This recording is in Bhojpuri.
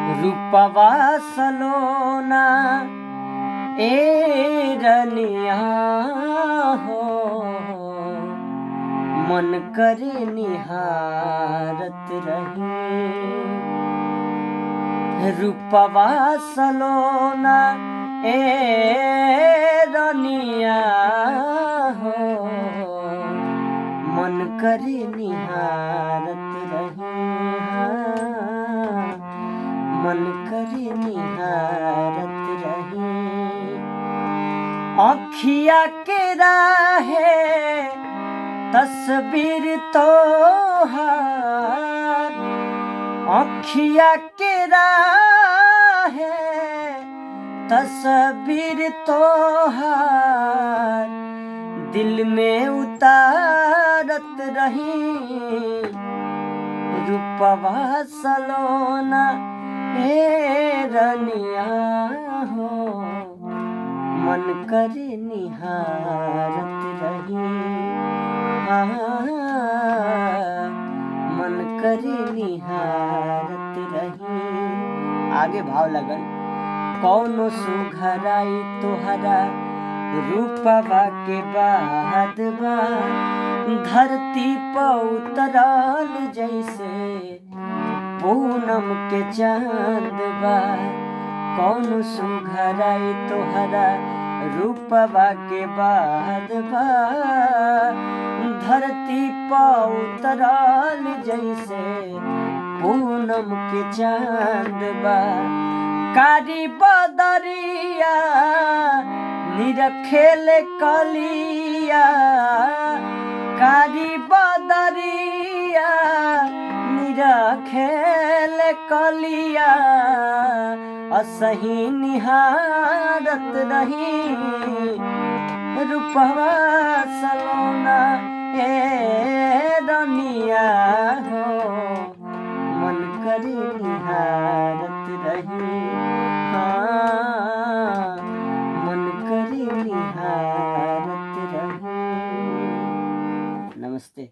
रूपवा सलोना ए रनिया हो, मन करे निहारत रही। रूपवा सलोना ए रनिया हो, मन करे निहारत रही। मन करे निहारत रही। अखिया के राहे तस्वीर तोहार, अखिया के राहे तस्वीर तोहार, दिल में उतारत रही। रूपवा सलोना ए रनिया हो, मन करे निहारत रही। मन करे निहारत रही। आगे भाव लगन। कौनो सुघराई तोहरा रूपवा के बाद बा, धरती पर उतरल जैसे पूनम के चांद बा। कौन सुघराई तोहरा रूपवा के बाद बा, धरती पर उतरल जैसे पूनम के चांद बा। कारी बदरिया निरखेल कलिया, कारी बदरिया निरखेल कलिया, असही निहारत रही। रूपवा सलोना ए रनिया हो, मन करे निहारत रही। मन करे निहारत रही। नमस्ते।